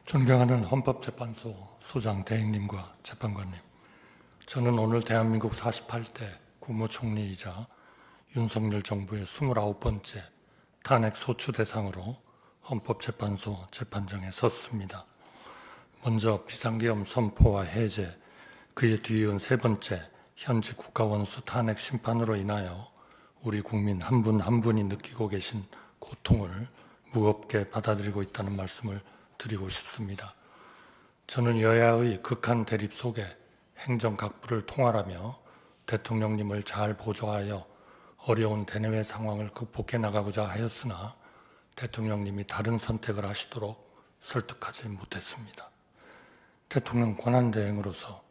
존경하는 헌법재판소 소장 대행님과 재판관님, 저는 오늘 대한민국 48대 국무총리이자 윤석열 정부의 29번째 탄핵 소추 대상으로 헌법재판소 재판정에 섰습니다. 먼저 비상계엄 선포와 해제, 그에 뒤이은 세 번째 현지 국가원수 탄핵 심판으로 인하여 우리 국민 한 분 한 분이 느끼고 계신 고통을 무겁게 받아들이고 있다는 말씀을 드리고 싶습니다. 저는 여야의 극한 대립 속에 행정각부를 통할하며 대통령님을 잘 보조하여 어려운 대내외 상황을 극복해 나가고자 하였으나 대통령님이 다른 선택을 하시도록 설득하지 못했습니다. 대통령 권한대행으로서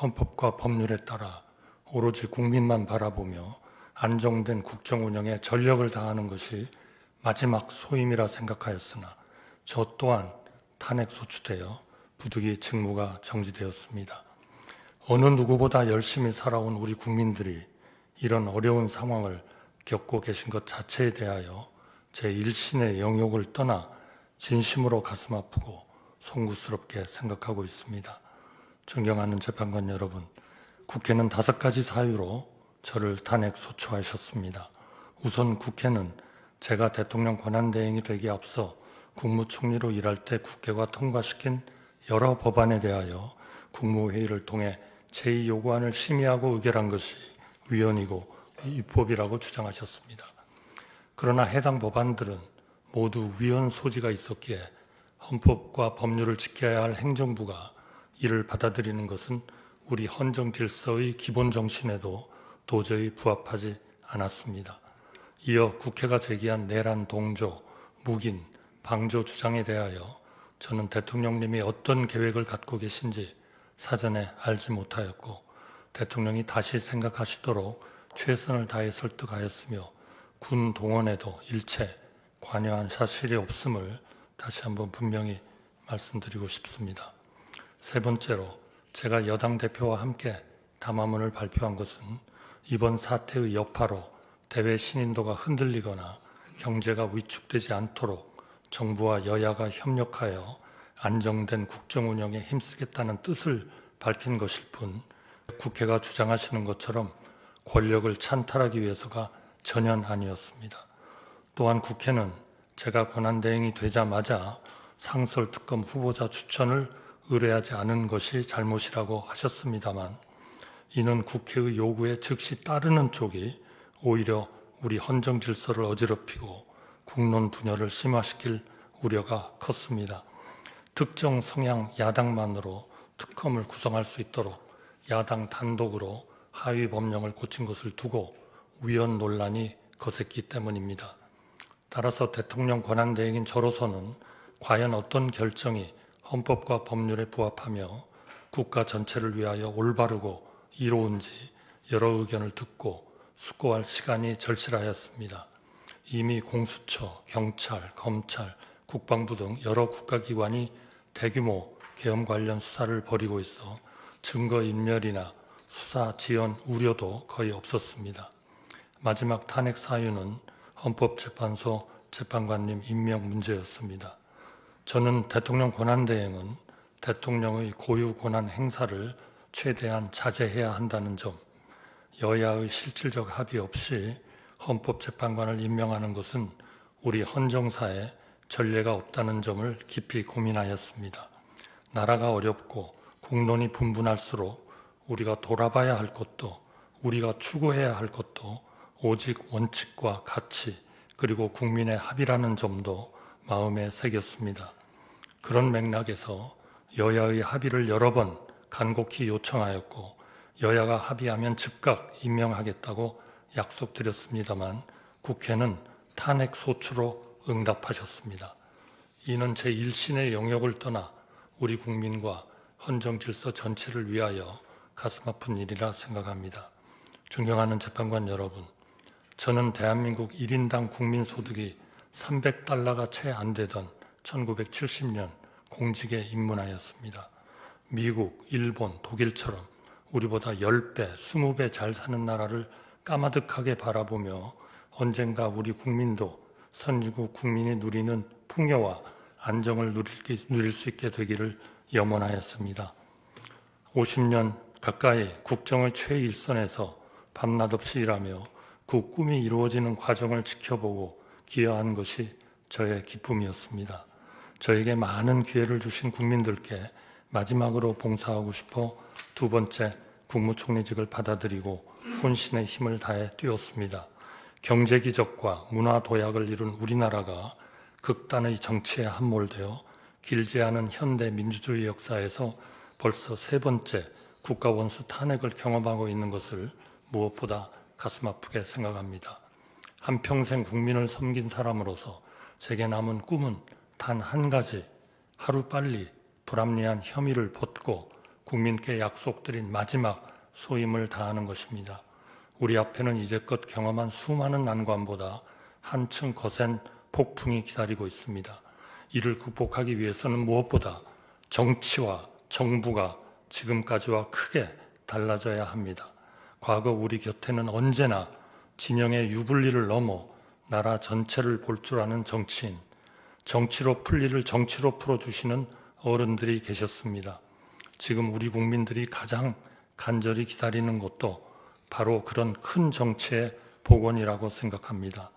헌법과 법률에 따라 오로지 국민만 바라보며 안정된 국정 운영에 전력을 다하는 것이 마지막 소임이라 생각하였으나 저 또한 탄핵 소추되어 부득이 직무가 정지되었습니다. 어느 누구보다 열심히 살아온 우리 국민들이 이런 어려운 상황을 겪고 계신 것 자체에 대하여 제 일신의 영역을 떠나 진심으로 가슴 아프고 송구스럽게 생각하고 있습니다. 존경하는 재판관 여러분, 국회는 5가지 사유로 저를 탄핵 소추하셨습니다. 우선 국회는 제가 대통령 권한대행이 되기에 앞서 국무총리로 일할 때 국회가 통과시킨 여러 법안에 대하여 국무회의를 통해 제2요구안을 심의하고 의결한 것이 위헌이고 위법이라고 주장하셨습니다. 그러나 해당 법안들은 모두 위헌 소지가 있었기에 헌법과 법률을 지켜야 할 행정부가 이를 받아들이는 것은 우리 헌정 질서의 기본 정신에도 도저히 부합하지 않았습니다. 이어 국회가 제기한 내란 동조, 묵인, 방조 주장에 대하여 저는 대통령님이 어떤 계획을 갖고 계신지 사전에 알지 못하였고 대통령이 다시 생각하시도록 최선을 다해 설득하였으며 군 동원에도 일체 관여한 사실이 없음을 다시 한번 분명히 말씀드리고 싶습니다. 세 번째로 제가 여당 대표와 함께 담화문을 발표한 것은 이번 사태의 여파로 대외 신인도가 흔들리거나 경제가 위축되지 않도록 정부와 여야가 협력하여 안정된 국정 운영에 힘쓰겠다는 뜻을 밝힌 것일 뿐 국회가 주장하시는 것처럼 권력을 찬탈하기 위해서가 전혀 아니었습니다. 또한 국회는 제가 권한대행이 되자마자 상설특검 후보자 추천을 의뢰하지 않은 것이 잘못이라고 하셨습니다만 이는 국회의 요구에 즉시 따르는 쪽이 오히려 우리 헌정 질서를 어지럽히고 국론 분열을 심화시킬 우려가 컸습니다. 특정 성향 야당만으로 특검을 구성할 수 있도록 야당 단독으로 하위 법령을 고친 것을 두고 위헌 논란이 거셌기 때문입니다. 따라서 대통령 권한대행인 저로서는 과연 어떤 결정이 헌법과 법률에 부합하며 국가 전체를 위하여 올바르고 이로운지 여러 의견을 듣고 숙고할 시간이 절실하였습니다. 이미 공수처, 경찰, 검찰, 국방부 등 여러 국가기관이 대규모 계엄 관련 수사를 벌이고 있어 증거인멸이나 수사 지연 우려도 거의 없었습니다. 마지막 탄핵 사유는 헌법재판소 재판관님 임명 문제였습니다. 저는 대통령 권한대행은 대통령의 고유 권한 행사를 최대한 자제해야 한다는 점, 여야의 실질적 합의 없이 헌법재판관을 임명하는 것은 우리 헌정사에 전례가 없다는 점을 깊이 고민하였습니다. 나라가 어렵고 국론이 분분할수록 우리가 돌아봐야 할 것도 우리가 추구해야 할 것도 오직 원칙과 가치 그리고 국민의 합의라는 점도 마음에 새겼습니다. 그런 맥락에서 여야의 합의를 여러 번 간곡히 요청하였고 여야가 합의하면 즉각 임명하겠다고 약속드렸습니다만 국회는 탄핵 소추로 응답하셨습니다. 이는 제 일신의 영역을 떠나 우리 국민과 헌정 질서 전체를 위하여 가슴 아픈 일이라 생각합니다. 존경하는 재판관 여러분, 저는 대한민국 1인당 국민소득이 300달러가 채 안 되던 1970년 공직에 입문하였습니다. 미국, 일본, 독일처럼 우리보다 10배, 20배 잘 사는 나라를 까마득하게 바라보며 언젠가 우리 국민도 선진국 국민이 누리는 풍요와 안정을 누릴 수 있게 되기를 염원하였습니다. 50년 가까이 국정을 최일선에서 밤낮 없이 일하며 그 꿈이 이루어지는 과정을 지켜보고 기여한 것이 저의 기쁨이었습니다. 저에게 많은 기회를 주신 국민들께 마지막으로 봉사하고 싶어 두 번째 국무총리직을 받아들이고 혼신의 힘을 다해 뛰었습니다. 경제 기적과 문화 도약을 이룬 우리나라가 극단의 정치에 함몰되어 길지 않은 현대 민주주의 역사에서 벌써 세 번째 국가원수 탄핵을 경험하고 있는 것을 무엇보다 가슴 아프게 생각합니다. 한평생 국민을 섬긴 사람으로서 제게 남은 꿈은 단 한 가지, 하루빨리 불합리한 혐의를 벗고 국민께 약속드린 마지막 소임을 다하는 것입니다. 우리 앞에는 이제껏 경험한 수많은 난관보다 한층 거센 폭풍이 기다리고 있습니다. 이를 극복하기 위해서는 무엇보다 정치와 정부가 지금까지와 크게 달라져야 합니다. 과거 우리 곁에는 언제나 진영의 유불리를 넘어 나라 전체를 볼 줄 아는 정치인, 정치로 풀 일을 정치로 풀어주시는 어른들이 계셨습니다. 지금 우리 국민들이 가장 간절히 기다리는 것도 바로 그런 큰 정치의 복원이라고 생각합니다.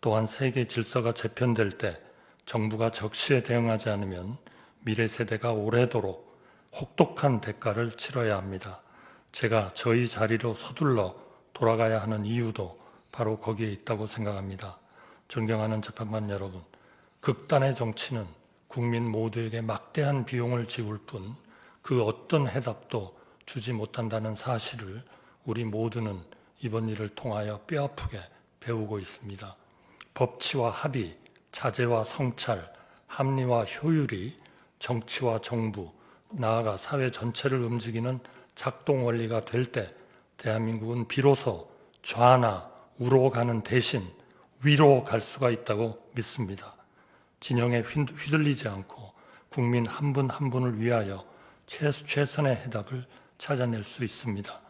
또한 세계 질서가 재편될 때 정부가 적시에 대응하지 않으면 미래 세대가 오래도록 혹독한 대가를 치러야 합니다. 제가 저희 자리로 서둘러 돌아가야 하는 이유도 바로 거기에 있다고 생각합니다. 존경하는 재판관 여러분, 극단의 정치는 국민 모두에게 막대한 비용을 지울 뿐 그 어떤 해답도 주지 못한다는 사실을 우리 모두는 이번 일을 통하여 뼈아프게 배우고 있습니다. 법치와 합의, 자제와 성찰, 합리와 효율이 정치와 정부, 나아가 사회 전체를 움직이는 작동 원리가 될 때 대한민국은 비로소 좌나 우로 가는 대신 위로 갈 수가 있다고 믿습니다. 진영에 휘둘리지 않고 국민 한 분 한 분을 위하여 최선의 해답을 찾아낼 수 있습니다.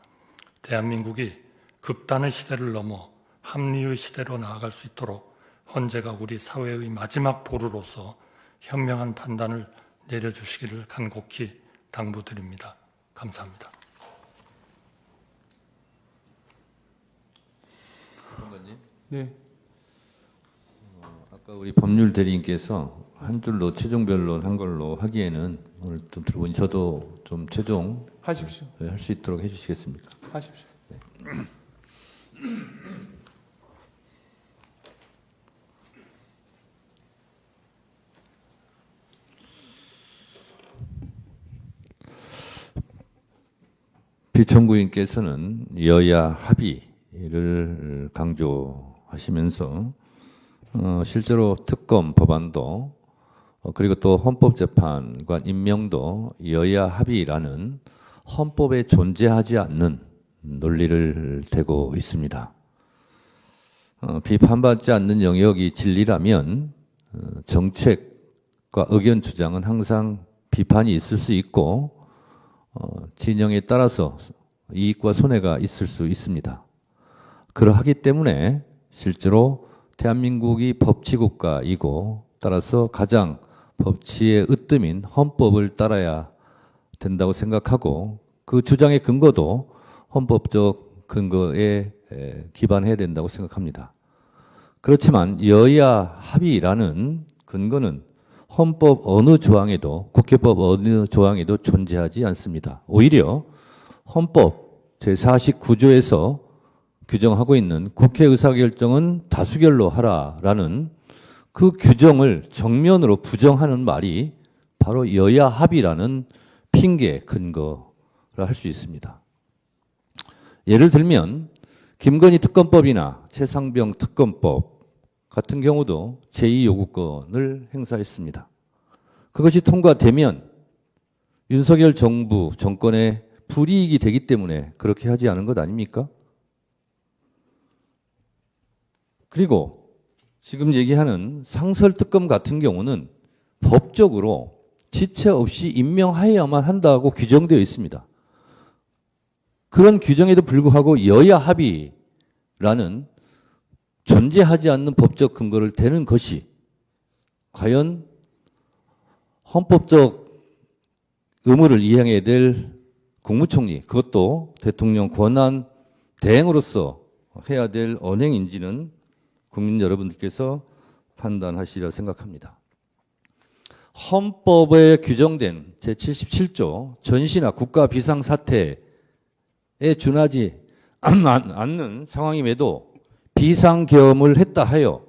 대한민국이 극단의 시대를 넘어 합리의 시대로 나아갈 수 있도록 헌재가 우리 사회의 마지막 보루로서 현명한 판단을 내려주시기를 간곡히 당부드립니다. 감사합니다. 네. 아까 우리 법률 대리인께서 한 줄로 최종 변론한 걸로 하기에는 오늘 좀 들어보니 저도 좀 최종 하십시오. 할 수 있도록 해주시겠습니까? 하십시오. 네. 비청구인께서는 여야 합의를 강조하시면서 실제로 특검 법안도 그리고 또 헌법재판관 임명도 여야 합의라는 헌법에 존재하지 않는 논리를 대고 있습니다. 비판받지 않는 영역이 진리라면 정책과 의견 주장은 항상 비판이 있을 수 있고 진영에 따라서 이익과 손해가 있을 수 있습니다. 그러하기 때문에 실제로 대한민국이 법치국가이고 따라서 가장 법치의 으뜸인 헌법을 따라야 된다고 생각하고 그 주장의 근거도 헌법적 근거에 기반해야 된다고 생각합니다. 그렇지만 여야 합의라는 근거는 헌법 어느 조항에도 국회법 어느 조항에도 존재하지 않습니다. 오히려 헌법 제49조에서 규정하고 있는 국회 의사결정은 다수결로 하라라는 그 규정을 정면으로 부정하는 말이 바로 여야 합의라는 핑계 근거라 할 수 있습니다. 예를 들면 김건희 특검법이나 최상병 특검법 같은 경우도 제2요구권을 행사했습니다. 그것이 통과되면 윤석열 정부 정권의 불이익이 되기 때문에 그렇게 하지 않은 것 아닙니까? 그리고 지금 얘기하는 상설특검 같은 경우는 법적으로 지체 없이 임명하여야만 한다고 규정되어 있습니다. 그런 규정에도 불구하고 여야 합의라는 존재하지 않는 법적 근거를 대는 것이 과연 헌법적 의무를 이행해야 될 국무총리, 그것도 대통령 권한 대행으로서 해야 될 언행인지는 국민 여러분들께서 판단하시리라 생각합니다. 헌법에 규정된 제77조 전시나 국가 비상사태에 준하지 않는 상황임에도 비상계엄을 했다 하여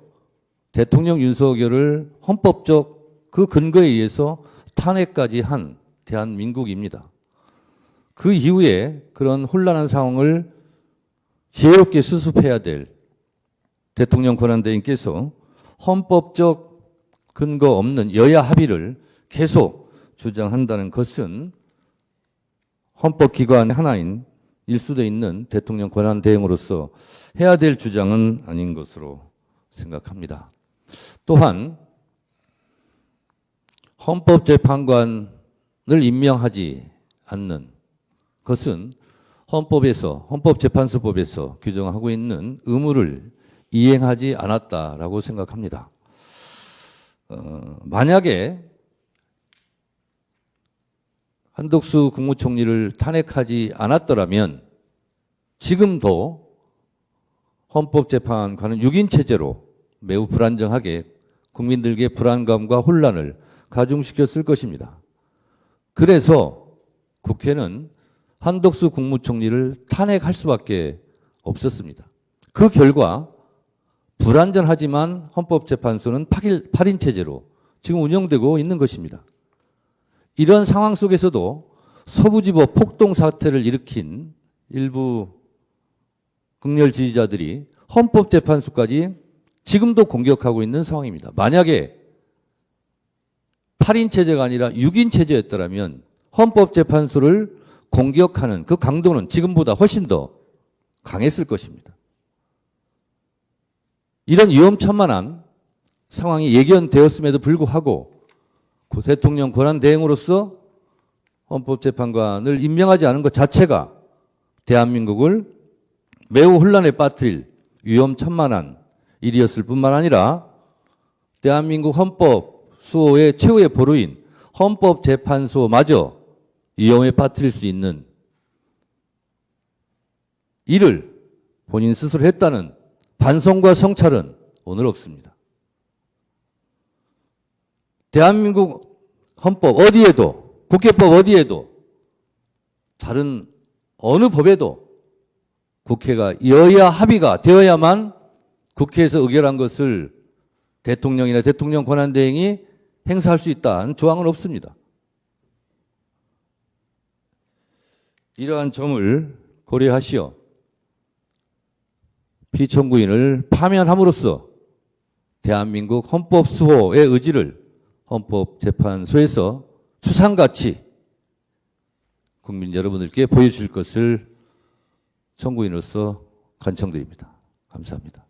대통령 윤석열을 헌법적 그 근거에 의해서 탄핵까지 한 대한민국입니다. 그 이후에 그런 혼란한 상황을 지혜롭게 수습해야 될 대통령 권한대행께서 헌법적 근거 없는 여야 합의를 계속 주장한다는 것은 헌법기관 하나인 일수돼 있는 대통령 권한대행으로서 해야 될 주장은 아닌 것으로 생각합니다. 또한 헌법재판관을 임명하지 않는 것은 헌법재판소법에서 규정하고 있는 의무를 이행하지 않았다라고 생각합니다. 만약에 한덕수 국무총리를 탄핵하지 않았더라면 지금도 헌법재판관은 6인 체제로 매우 불안정하게 국민들에게 불안감과 혼란을 가중시켰을 것입니다. 그래서 국회는 한덕수 국무총리를 탄핵할 수밖에 없었습니다. 그 결과 불안전하지만 헌법재판소는 8인 체제로 지금 운영되고 있는 것입니다. 이런 상황 속에서도 서부지법 폭동 사태를 일으킨 일부 극렬 지지자들이 헌법재판소까지 지금도 공격하고 있는 상황입니다. 만약에 8인 체제가 아니라 6인 체제였더라면 헌법재판소를 공격하는 그 강도는 지금보다 훨씬 더 강했을 것입니다. 이런 위험천만한 상황이 예견되었음에도 불구하고 대통령 권한대행으로서 헌법재판관을 임명하지 않은 것 자체가 대한민국을 매우 혼란에 빠뜨릴 위험천만한 일이었을 뿐만 아니라 대한민국 헌법 수호의 최후의 보루인 헌법재판소마저 위험에 빠뜨릴 수 있는 일을 본인 스스로 했다는 반성과 성찰은 오늘 없습니다. 대한민국 헌법 어디에도, 국회법 어디에도, 다른 어느 법에도 국회가 여야 합의가 되어야만 국회에서 의결한 것을 대통령이나 대통령 권한대행이 행사할 수 있다는 조항은 없습니다. 이러한 점을 고려하시어 피청구인을 파면함으로써 대한민국 헌법 수호의 의지를 헌법재판소에서 추상같이 국민 여러분들께 보여줄 것을 청구인으로서 간청드립니다. 감사합니다.